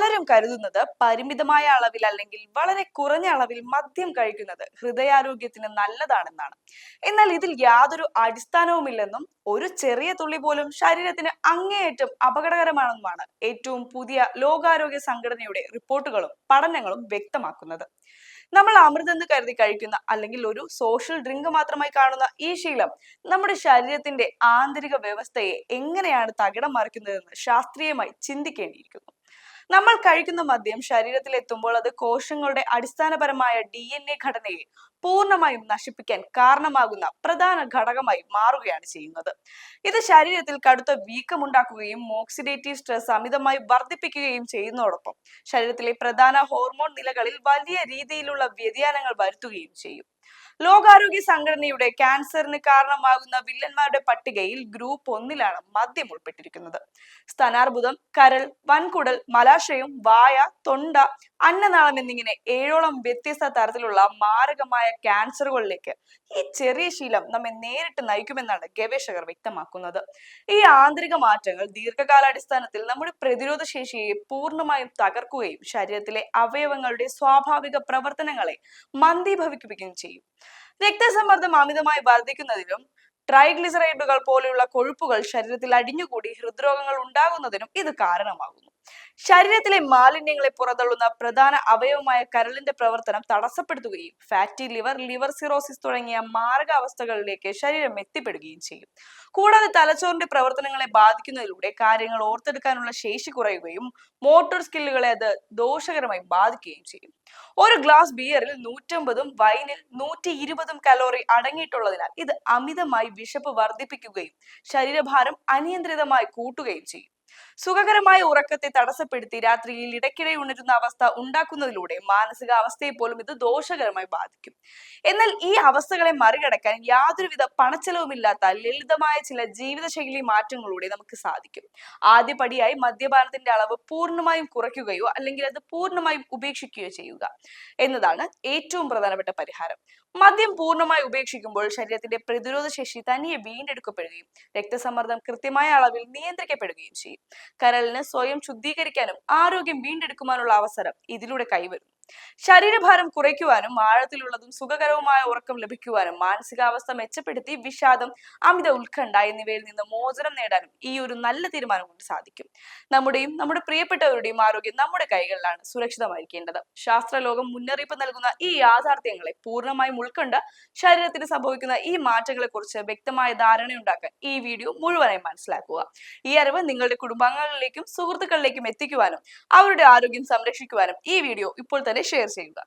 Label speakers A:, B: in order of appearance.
A: പലരും കരുതുന്നത് പരിമിതമായ അളവിൽ അല്ലെങ്കിൽ വളരെ കുറഞ്ഞ അളവിൽ മദ്യം കഴിക്കുന്നത് ഹൃദയാരോഗ്യത്തിന് നല്ലതാണെന്നാണ്. എന്നാൽ ഇതിൽ യാതൊരു അടിസ്ഥാനവുമില്ലെന്നും ഒരു ചെറിയ തുള്ളി പോലും ശരീരത്തിന് അങ്ങേയറ്റം അപകടകരമാണെന്നുമാണ് ഏറ്റവും പുതിയ ലോകാരോഗ്യ സംഘടനയുടെ റിപ്പോർട്ടുകളും പഠനങ്ങളും വ്യക്തമാക്കുന്നത്. നമ്മൾ അമൃതെന്ന് കരുതി കഴിക്കുന്ന അല്ലെങ്കിൽ ഒരു സോഷ്യൽ ഡ്രിങ്ക് മാത്രമായി കാണുന്ന ഈ ശീലം നമ്മുടെ ശരീരത്തിന്റെ ആന്തരിക വ്യവസ്ഥയെ എങ്ങനെയാണ് തകിടം മറിക്കുന്നതെന്ന് ശാസ്ത്രീയമായി ചിന്തിക്കേണ്ടിയിരിക്കുന്നു. നമ്മൾ കഴിക്കുന്ന മദ്യം ശരീരത്തിൽ എത്തുമ്പോൾ അത് കോശങ്ങളുടെ അടിസ്ഥാനപരമായ DNA ഘടനയെ പൂർണ്ണമായും നശിപ്പിക്കാൻ കാരണമാകുന്ന പ്രധാന ഘടകമായി മാറുകയാണ് ചെയ്യുന്നത്. ഇത് ശരീരത്തിൽ കടുത്ത വീക്കമുണ്ടാക്കുകയും ഓക്സിഡേറ്റീവ് സ്ട്രെസ് അമിതമായി വർദ്ധിപ്പിക്കുകയും ചെയ്യുന്നതോടൊപ്പം ശരീരത്തിലെ പ്രധാന ഹോർമോൺ നിലകളിൽ വലിയ രീതിയിലുള്ള വ്യതിയാനങ്ങൾ വരുത്തുകയും ചെയ്യും. ലോകാരോഗ്യ സംഘടനയുടെ ക്യാൻസറിന് കാരണമാകുന്ന വില്ലന്മാരുടെ പട്ടികയിൽ ഗ്രൂപ്പ് 1 മദ്യം ഉൾപ്പെട്ടിരിക്കുന്നത്. സ്തനാർബുദം, കരൾ, വൻകുടൽ, മലാശയം, വായ, തൊണ്ട, അന്നനാളം എന്നിങ്ങനെ 7ഓളം വ്യത്യസ്ത തരത്തിലുള്ള മാരകമായ ക്യാൻസറുകളിലേക്ക് ഈ ചെറിയ ശീലം നമ്മെ നേരിട്ട് നയിക്കുമെന്നാണ് ഗവേഷകർ വ്യക്തമാക്കുന്നത്. ഈ ആന്തരിക മാറ്റങ്ങൾ ദീർഘകാലാടിസ്ഥാനത്തിൽ നമ്മുടെ പ്രതിരോധ ശേഷിയെ പൂർണ്ണമായും തകർക്കുകയും ശരീരത്തിലെ അവയവങ്ങളുടെ സ്വാഭാവിക പ്രവർത്തനങ്ങളെ മന്ദീഭവിക്കുകയും ചെയ്യും. രക്തസമ്മർദ്ദം അമിതമായി വർദ്ധിക്കുന്നതിനും ട്രൈഗ്ലിസറൈഡുകൾ പോലെയുള്ള കൊഴുപ്പുകൾ ശരീരത്തിൽ അടിഞ്ഞുകൂടി ഹൃദ്രോഗങ്ങൾ ഉണ്ടാകുന്നതിനും ഇത് കാരണമാകുന്നു. ശരീരത്തിലെ മാലിന്യങ്ങളെ പുറന്തള്ളുന്ന പ്രധാന അവയവമായ കരളിന്റെ പ്രവർത്തനം തടസ്സപ്പെടുത്തുകയും ഫാറ്റി ലിവർ, ലിവർ സിറോസിസ് തുടങ്ങിയ മാരകാവസ്ഥകളിലേക്ക് ശരീരം എത്തിപ്പെടുകയും ചെയ്യും. കൂടാതെ തലച്ചോറിന്റെ പ്രവർത്തനങ്ങളെ ബാധിക്കുന്നതിലൂടെ കാര്യങ്ങൾ ഓർത്തെടുക്കാനുള്ള ശേഷി കുറയുകയും മോട്ടോർ സ്കില്ലുകളെ അത് ദോഷകരമായി ബാധിക്കുകയും ചെയ്യും. ഒരു ഗ്ലാസ് ബിയറിൽ 150ഉം വൈനിൽ 120ഉം കലോറി അടങ്ങിയിട്ടുള്ളതിനാൽ ഇത് അമിതമായി വിശപ്പ് വർദ്ധിപ്പിക്കുകയും ശരീരഭാരം അനിയന്ത്രിതമായി കൂട്ടുകയും ചെയ്യും. സുഖകരമായ ഉറക്കത്തെ തടസ്സപ്പെടുത്തി രാത്രിയിൽ ഇടയ്ക്കിടെ ഉണരുന്ന അവസ്ഥ ഉണ്ടാക്കുന്നതിലൂടെ മാനസികാവസ്ഥയെ പോലും ഇത് ദോഷകരമായി ബാധിക്കും. എന്നാൽ ഈ അവസ്ഥകളെ മറികടക്കാൻ യാതൊരുവിധ പണച്ചെലവുമില്ലാത്ത ലളിതമായ ചില ജീവിതശൈലി മാറ്റങ്ങളിലൂടെ നമുക്ക് സാധിക്കും. ആദ്യപടിയായി മദ്യപാനത്തിന്റെ അളവ് പൂർണ്ണമായും കുറയ്ക്കുകയോ അല്ലെങ്കിൽ അത് പൂർണ്ണമായും ഉപേക്ഷിക്കുകയോ ചെയ്യുക എന്നതാണ് ഏറ്റവും പ്രധാനപ്പെട്ട പരിഹാരം. മദ്യം പൂർണ്ണമായി ഉപേക്ഷിക്കുമ്പോൾ ശരീരത്തിന്റെ പ്രതിരോധ ശേഷി തനിയെ വീണ്ടെടുക്കപ്പെടുകയും രക്തസമ്മർദ്ദം കൃത്യമായ അളവിൽ നിയന്ത്രിക്കപ്പെടുകയും ചെയ്യും. കരളിന് സ്വയം ശുദ്ധീകരിക്കാനും ആരോഗ്യം വീണ്ടെടുക്കുവാനുള്ള അവസരം ഇതിലൂടെ കൈവരുന്നു. ശരീരഭാരം കുറയ്ക്കുവാനും ആഴത്തിലുള്ളതും സുഖകരവുമായ ഉറക്കം ലഭിക്കുവാനും മാനസികാവസ്ഥ മെച്ചപ്പെടുത്തി വിഷാദം, അമിത ഉത്കണ്ഠ എന്നിവയിൽ നിന്ന് മോചനം നേടാനും ഈ ഒരു നല്ല തീരുമാനം കൊണ്ട് സാധിക്കും. നമ്മുടെ പ്രിയപ്പെട്ടവരുടെയും ആരോഗ്യം നമ്മുടെ കൈകളിലാണ് സുരക്ഷിതമായിരിക്കേണ്ടത്. ശാസ്ത്രലോകം മുന്നറിയിപ്പ് നൽകുന്ന ഈ യാഥാർത്ഥ്യങ്ങളെ പൂർണ്ണമായും ഉൾക്കൊണ്ട് ശരീരത്തിന് സംഭവിക്കുന്ന ഈ മാറ്റങ്ങളെ കുറിച്ച് വ്യക്തമായ ധാരണയുണ്ടാക്കാൻ ഈ വീഡിയോ മുഴുവനായി മനസ്സിലാക്കുക. ഈ അറിവ് നിങ്ങളുടെ കുടുംബാംഗങ്ങളിലേക്കും സുഹൃത്തുക്കളിലേക്കും എത്തിക്കുവാനും അവരുടെ ആരോഗ്യം സംരക്ഷിക്കുവാനും ഈ വീഡിയോ ഇപ്പോൾ തന്നെ ഷെയർ ചെയ്യുക.